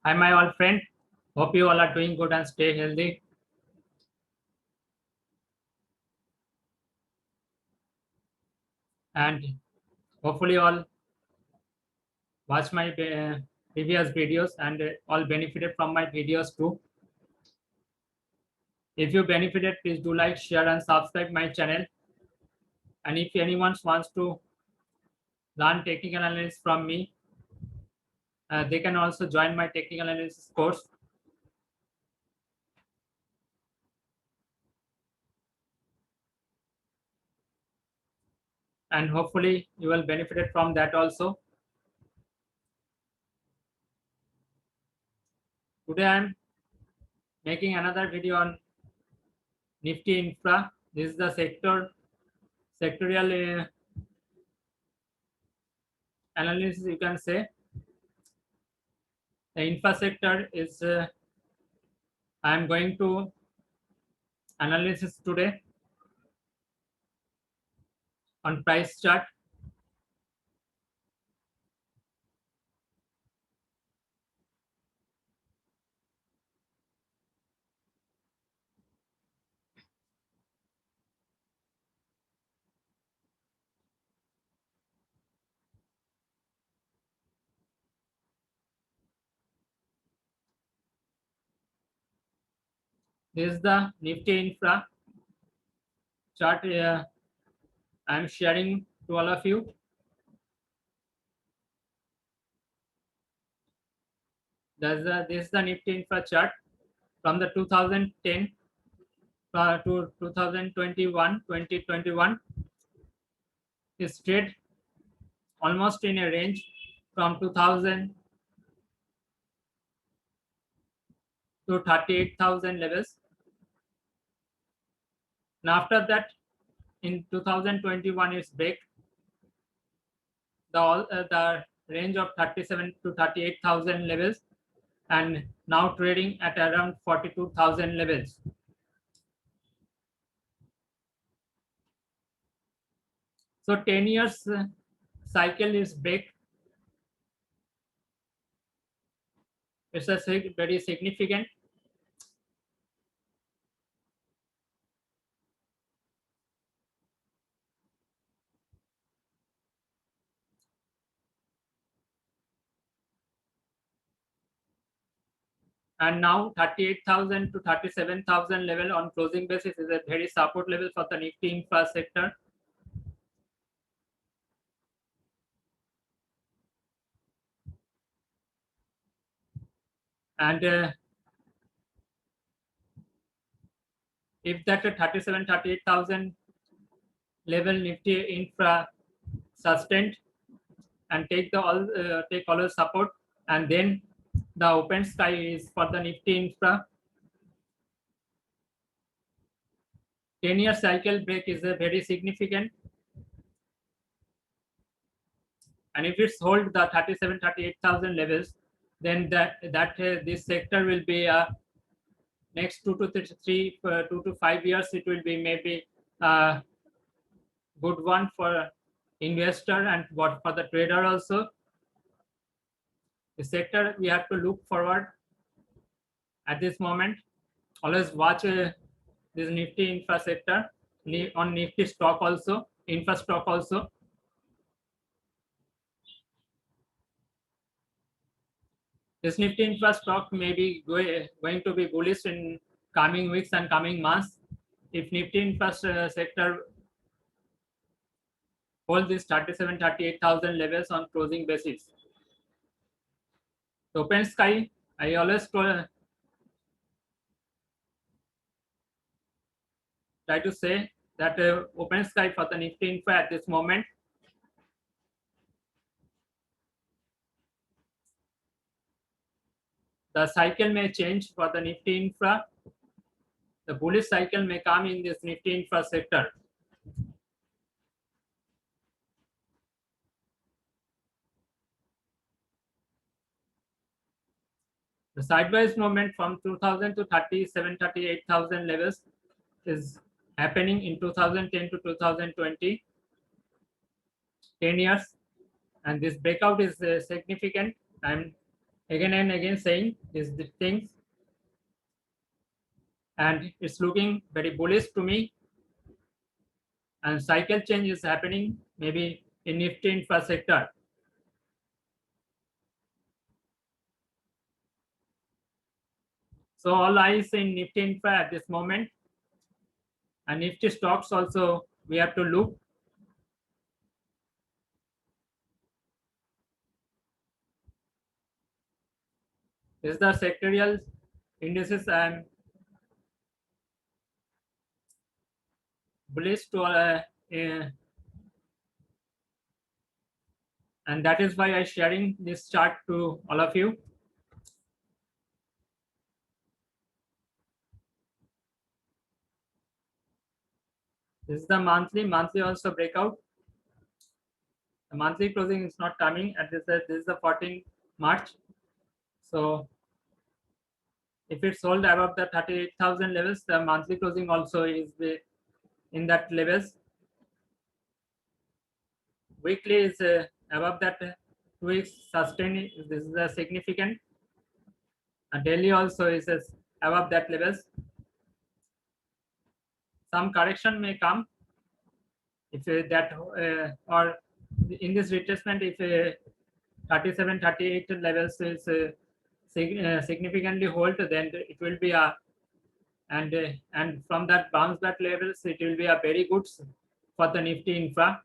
Hi, my old friend. Hope you all are doing good and stay healthy. And hopefully, all watch my previous videos and all benefited from my videos too. If you benefited, please do like, share, and subscribe my channel. And if anyone wants to learn technical analysis from me, they can also join my technical analysis course. And hopefully, you will benefit from that also. Today, I'm making another video on Nifty Infra. This is the sectorial analysis, you can say. The infra sector is I am going to analysis today on price chart. This is the Nifty Infra chart I am sharing to all of you. This is the Nifty Infra chart from the 2010 to 2021. Is trade almost in a range from 2000 to 38,000 levels. And after that, in 2021, it's break the range of 37 to 38,000 levels, and now trading at around 42,000 levels. So 10 years cycle is break. It's a very significant. And now 38,000 to 37,000 level on closing basis is a very support level for the Nifty Infra sector. And if that 38,000 level Nifty Infra sustained and take all the support, and then the open sky is for the Nifty Infra. 10-year cycle break is a very significant. And if it's hold the 38,000 levels, then this sector will be next 2 to 5 years. It will be maybe a good one for investor and what for the trader also. The sector we have to look forward at this moment. Always watch this Nifty Infra sector on Nifty stock also, infra stock also. This Nifty Infra stock may be going to be bullish in coming weeks and coming months. If Nifty Infra sector hold this 38,000 levels on closing basis. The open sky, I always try to say that open sky for the Nifty Infra at this moment. The cycle may change for the Nifty Infra. The bullish cycle may come in this Nifty Infra sector. The sideways movement from 2000 to 38,000 levels is happening in 2010 to 2020, 10 years. And this breakout is significant. And again and again saying these things, and it's looking very bullish to me. And cycle change is happening maybe in Nifty infra sector. So all eyes in Nifty infra at this moment, and Nifty stocks also we have to look. This is the sectorial indices and bullish to and that is why I'm sharing this chart to all of you. This is the monthly also breakout. The monthly closing is not coming at this. This is the 14th March. So if it's sold above the 38,000 levels, the monthly closing also is in that levels. Weekly is above that 2 weeks sustain. This is a significant. And daily also is above that levels. Some correction may come if that or in this retracement if 37 38 levels is significantly hold, then it will be a and from that bounce back levels it will be a very good for the Nifty infra.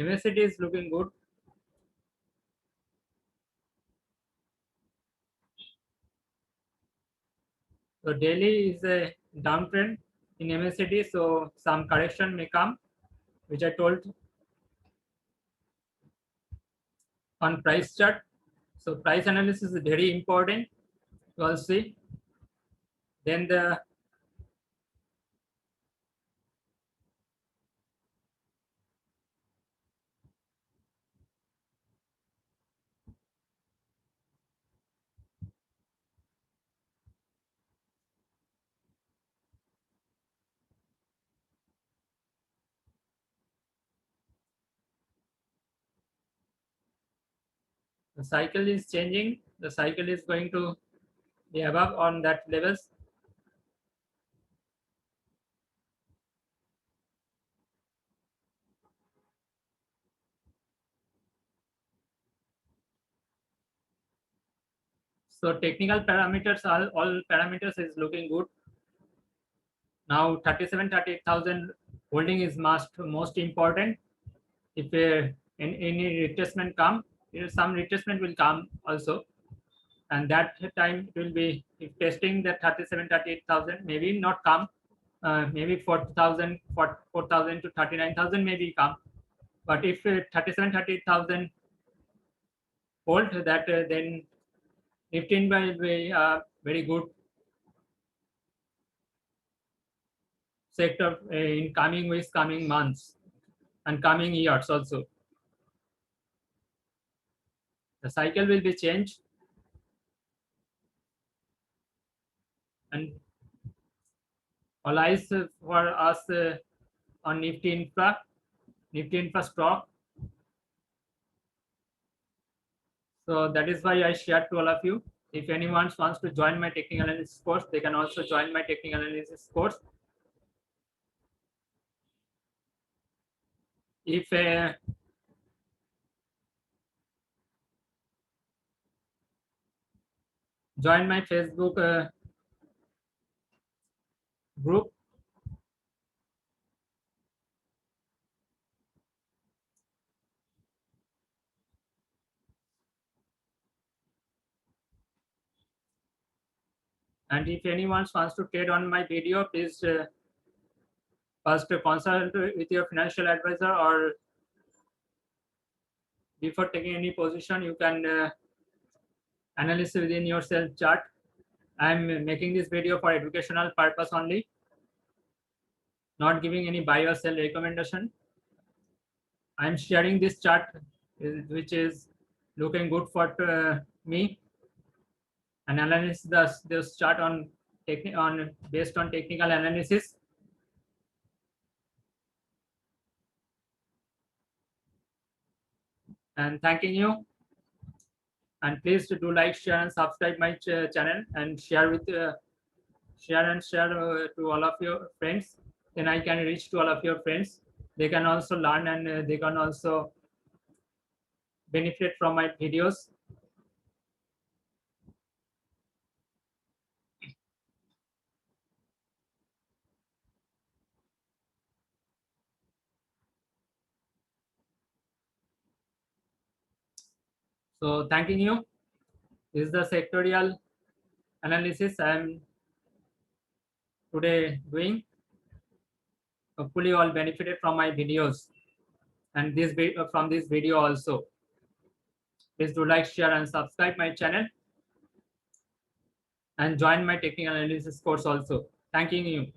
MACD is looking good. So daily is a downtrend in MACD, so some correction may come, which I told on price chart. So price analysis is very important. You all see. Then the cycle is changing. The cycle is going to be above on that levels. So technical parameters, all parameters is looking good. Now 37 38,000 holding is most important. If any retracement come, some retracement will come also, and that time it will be if testing the 37 38,000 maybe not come, maybe 4,000 4,000 to 39,000 maybe come, but if 37 38,000 hold that then Nifty will be very good sector in coming weeks, coming months, and coming years also. The cycle will be changed, and all eyes for us on Nifty infra stock. So that is why I shared to all of you. If anyone wants to join my technical analysis course, they can also join my technical analysis course. If join my Facebook group, and if anyone wants to trade on my video, please first consult with your financial advisor or before taking any position, you can analyze within your sell chart. I'm making this video for educational purpose only, not giving any buy or sell recommendation. I'm sharing this chart, which is looking good for me, and analyze this chart on based on technical analysis. And thanking you. And please do like, share, and subscribe my channel, and share to all of your friends. Then I can reach to all of your friends. They can also learn, and they can also benefit from my videos. So thanking you. This is the sectorial analysis I am today doing. Hopefully, you all benefited from my videos and from this video also. Please do like, share, and subscribe my channel, and join my technical analysis course also. Thanking you.